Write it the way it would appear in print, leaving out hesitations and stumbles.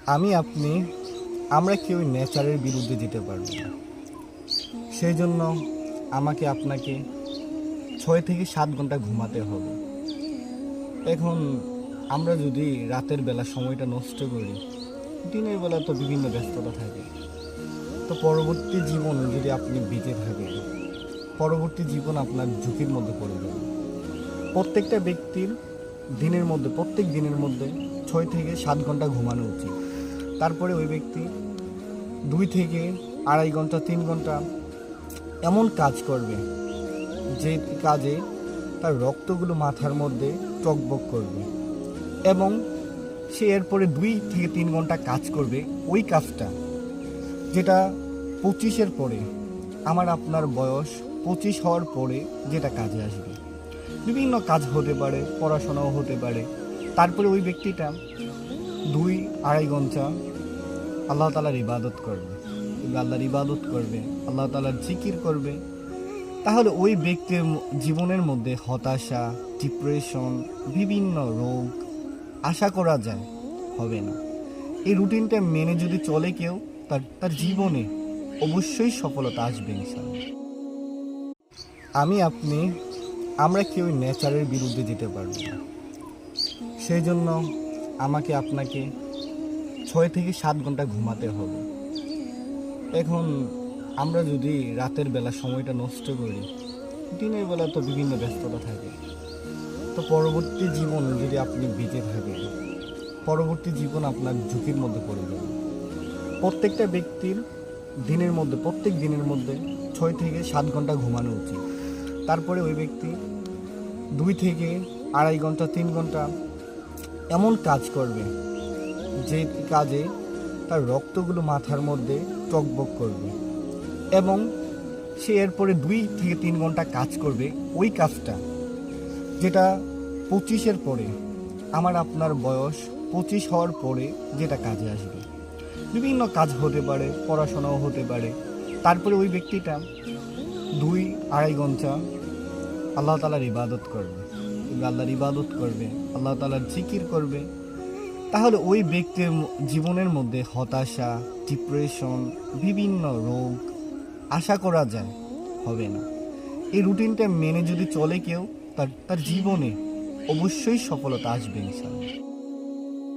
আপনি আমরা কেউ নেচারের বিরুদ্ধে যেতে পারবো না। সেই জন্য আমাকে আপনাকে 6 থেকে 7 ঘন্টা ঘুমাতে হবে। এখন আমরা যদি রাতের বেলা সময়টা নষ্ট করি, দিনের বেলা তো বিভিন্ন ব্যস্ততা থাকে, তো পরবর্তী জীবন যদি আপনি বেঁচে থাকেন, পরবর্তী জীবন আপনার ঝুঁকির মধ্যে পড়ে যাবে। প্রত্যেকটা ব্যক্তির প্রত্যেক দিনের মধ্যে 6 থেকে 7 ঘন্টা ঘুমানো উচিত। তারপরে ওই ব্যক্তি 2 থেকে 2.5 ঘন্টা 3 ঘন্টা এমন কাজ করবে যে কাজে তার রক্তগুলো মাথার মধ্যে টকবক করবে, এবং সে এরপরে 2 থেকে 3 ঘন্টা কাজ করবে ওই কাজটা যেটা 25-এর পরে, আমার আপনার বয়স 25 হওয়ার পরে যেটা কাজে আসবে। বিভিন্ন কাজ হতে পারে, পড়াশোনাও হতে পারে। তারপরে ওই ব্যক্তিটা 2-2.5 ঘন্টা আল্লাহ তাআলার ইবাদত করবে, আল্লাহর ইবাদত করবে, আল্লাহ তাআলার জিকির করবে। তাহলে ওই ব্যক্তির জীবনের মধ্যে হতাশা, ডিপ্রেশন, বিভিন্ন রোগ আশা করা যায় হবে না। এই রুটিনটা মেনে যদি চলে কেউ, তার জীবনে অবশ্যই সফলতা আসবে ইনশাআল্লাহ। আমরা কেউ নেচারের বিরুদ্ধে যেতে পারবো না। সেই জন্য আমাকে আপনাকে 6 থেকে 7 ঘন্টা ঘুমাতে হবে। এখন আমরা যদি রাতের বেলা সময়টা নষ্ট করি, দিনের বেলা তো বিভিন্ন ব্যস্ততা থাকে, তো পরবর্তী জীবন যদি আপনি বেঁচে থাকেন, পরবর্তী জীবন আপনার ঝুঁকির মধ্যে পড়ে যাবে। প্রত্যেকটা ব্যক্তির প্রত্যেক দিনের মধ্যে 6 থেকে 7 ঘন্টা ঘুমানো উচিত। তারপরে ওই ব্যক্তি 2 থেকে 2.5 ঘন্টা 3 ঘন্টা এমন কাজ করবে যে কাজে তার রক্তগুলো মাথার মধ্যে টকবক করবে, এবং সে এরপরে 2 থেকে 3 ঘন্টা কাজ করবে ওই কাজটা যেটা 25-এর পরে, আমার আপনার বয়স 25 হওয়ার পরে যেটা কাজে আসবে। বিভিন্ন কাজ হতে পারে, পড়াশোনাও হতে পারে। তারপরে ওই ব্যক্তিটা 2-2.5 ঘন্টা আল্লাহ তাআলার ইবাদত করবে, আল্লাহর ইবাদত করবে, আল্লাহ তাআলার জিকির করবে। তাহলে ওই ব্যক্তির জীবনের মধ্যে হতাশা, ডিপ্রেশন, বিভিন্ন রোগ আশা করা যায় হবে না। এই রুটিনটা মেনে যদি চলে কেউ, তার জীবনে অবশ্যই সফলতা আসবে ইনশাআল্লাহ।